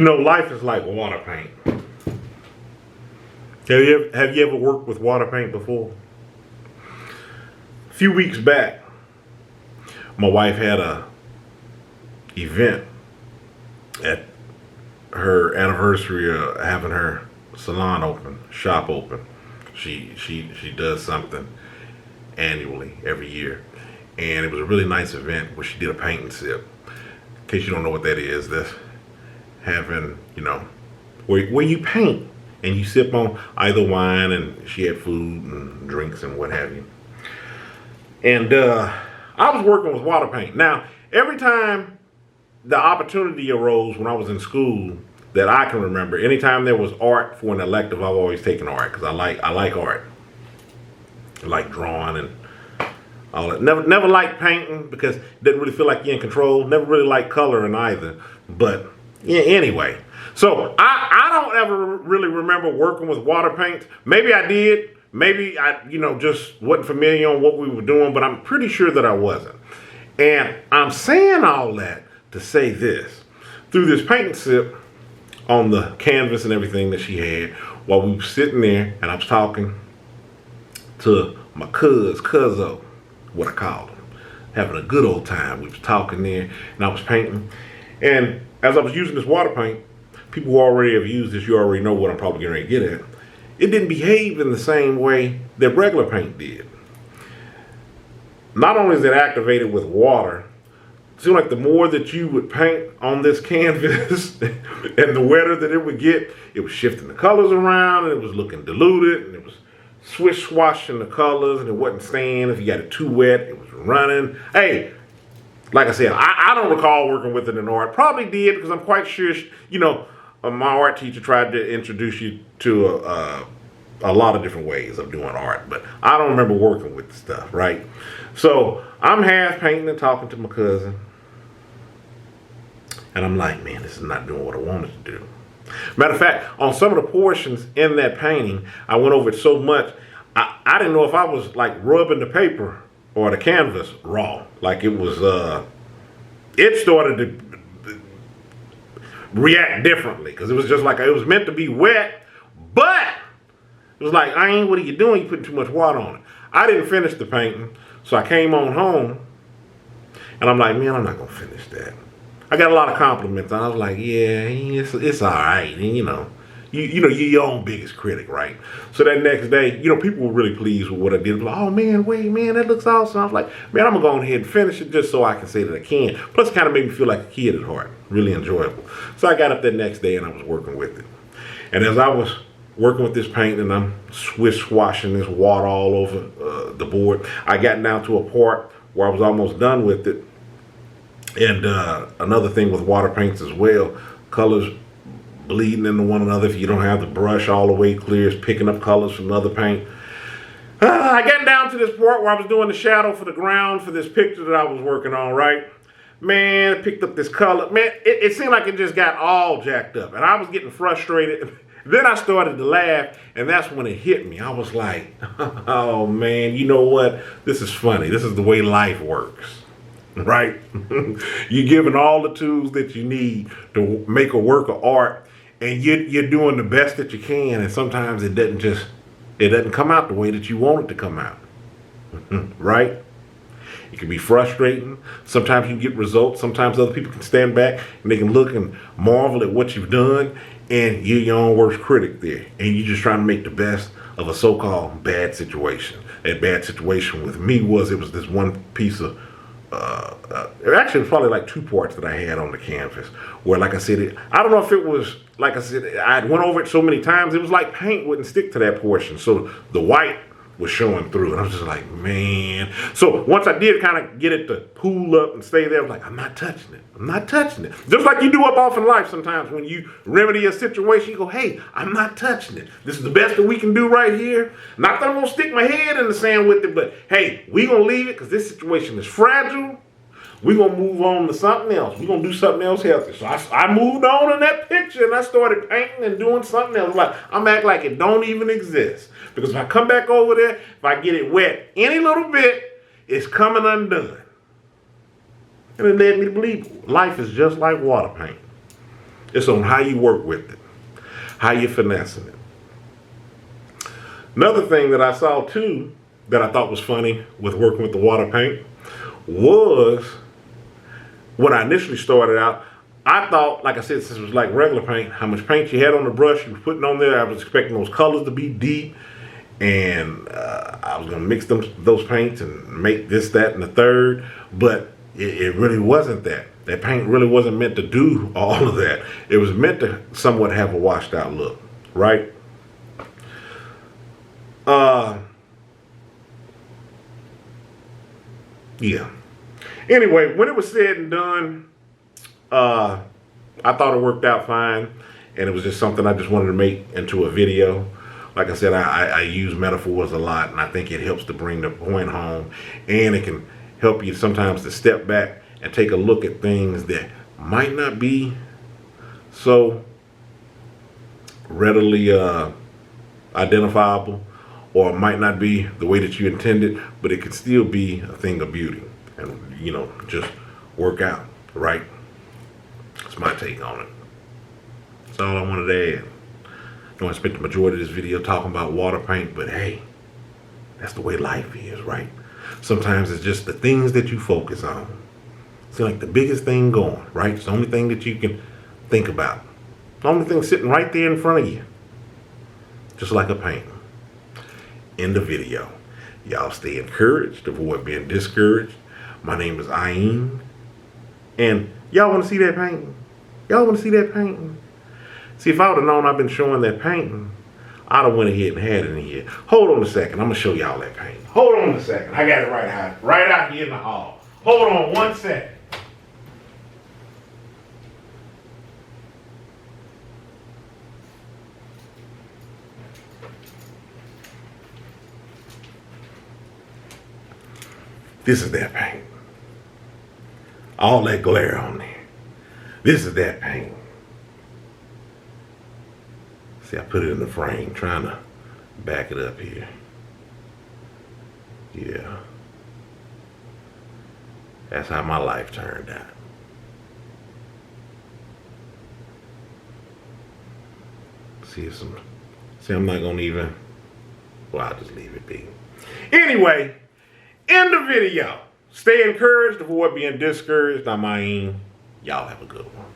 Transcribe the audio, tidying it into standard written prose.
Life is like water paint. Have you ever worked with water paint before? A few weeks back, my wife had a event at her anniversary of having her shop open. She does something annually every year, and it was a really nice event where she did a paint and sip. In case you don't know what that is, that's having where you paint and you sip on either wine, and she had food and drinks and what have you. And I was working with water paint. Now, every time the opportunity arose when I was in school that I can remember, anytime there was art for an elective, I've always taken art because I like art. I like drawing and all that. Never liked painting because it didn't really feel like you're in control. Never really liked coloring either. But yeah, anyway. So I don't ever really remember working with water paints. Maybe I did. Maybe I, just wasn't familiar on what we were doing, but I'm pretty sure that I wasn't. And I'm saying all that to say this. Through this paint and sip on the canvas and everything that she had, while we were sitting there and I was talking to my cuzzo, what I called him, having a good old time. We was talking there and I was painting. And as I was using this water paint, people who already have used this, you already know what I'm probably getting ready to get at. It didn't behave in the same way that regular paint did. Not only is it activated with water, it seemed like the more that you would paint on this canvas and the wetter that it would get, it was shifting the colors around and it was looking diluted and it was swish-swashing the colors and it wasn't staying. If you got it too wet, it was running. Hey, like I said, I don't recall working with it in art. Probably did because I'm quite sure, my art teacher tried to introduce you to a lot of different ways of doing art, but I don't remember working with the stuff, right? So I'm half painting and talking to my cousin, and I'm like, man, this is not doing what I wanted to do. Matter of fact, on some of the portions in that painting, I went over it so much, I didn't know if I was like rubbing the paper or the canvas raw. Like it was, it started to react differently because it was just like it was meant to be wet, but it was like, what are you doing? You putting too much water on it. I didn't finish the painting, so I came on home and I'm like, man, I'm not gonna finish that. I got a lot of compliments and I was like, yeah, it's all right. And you're your own biggest critic, right? So that next day, people were really pleased with what I did. Like, oh man, wait, man, that looks awesome. I was like, man, I'm gonna go ahead and finish it just so I can say that I can. Plus, it kind of made me feel like a kid at heart. Really enjoyable. So I got up that next day and I was working with it. And as I was working with this paint and I'm swish-swashing this water all over the board, I got down to a part where I was almost done with it. And another thing with water paints as well, colors bleeding into one another. If you don't have the brush all the way clear, it's picking up colors from other paint. I got down to this part where I was doing the shadow for the ground for this picture that I was working on, right? Man, I picked up this color. Man, it seemed like it just got all jacked up. And I was getting frustrated. Then I started to laugh, and that's when it hit me. I was like, oh man, you know what? This is funny. This is the way life works. Right? You're given all the tools that you need to make a work of art, and you're doing the best that you can, and sometimes it doesn't come out the way that you want it to come out. Right? It can be frustrating. Sometimes you get results. Sometimes other people can stand back and they can look and marvel at what you've done, and you're your own worst critic there, and you're just trying to make the best of a so-called bad situation. That bad situation with me was this one piece of actually, it was probably like two parts that I had on the canvas where, like I said, I don't know if it was, like I said, I went over it so many times, it was like paint wouldn't stick to that portion. So the white was showing through, and I was just like, man. So once I did kind of get it to pool up and stay there, I was like, I'm not touching it. I'm not touching it. Just like you do up off in life sometimes when you remedy a situation, you go, hey, I'm not touching it. This is the best that we can do right here. Not that I'm going to stick my head in the sand with it, but hey, we're going to leave it because this situation is fragile. We're going to move on to something else. We're going to do something else healthy. So I moved on in that picture and I started painting and doing something else. Like I'm acting like it don't even exist. Because if I come back over there, if I get it wet any little bit, it's coming undone. And it led me to believe life is just like water paint. It's on how you work with it, how you finessing it. Another thing that I saw too that I thought was funny with working with the water paint was when I initially started out, I thought, like I said, since it was like regular paint, how much paint you had on the brush you were putting on there, I was expecting those colors to be deep, and I was going to mix those paints and make this, that, and the third, but it really wasn't that. That paint really wasn't meant to do all of that. It was meant to somewhat have a washed out look, right? Yeah. Anyway, when it was said and done, I thought it worked out fine, and it was just something I just wanted to make into a video. Like I said, I use metaphors a lot, and I think it helps to bring the point home, and it can help you sometimes to step back and take a look at things that might not be so readily identifiable, or might not be the way that you intended, but it could still be a thing of beauty, and just work out, right? That's my take on it. That's all I wanted to add. I know I spent the majority of this video talking about water paint, but hey, that's the way life is, right? Sometimes it's just the things that you focus on. It's like the biggest thing going, right? It's the only thing that you can think about. The only thing sitting right there in front of you. Just like a painting. End of video. Y'all stay encouraged, avoid being discouraged. My name is Ayin. And y'all want to see that painting? Y'all want to see that painting? See, if I would have known I've been showing that painting, I'd have went ahead and had it in here. Hold on a second. I'm going to show y'all that painting. Hold on a second. I got it right out here in the hall. Hold on one second. This is that paint. All that glare on there. This is that paint. See, I put it in the frame, trying to back it up here. Yeah. That's how my life turned out. See, I'm not gonna even, well, I'll just leave it be. Anyway, end the video. Stay encouraged, avoid being discouraged. I'm Ayin. Y'all have a good one.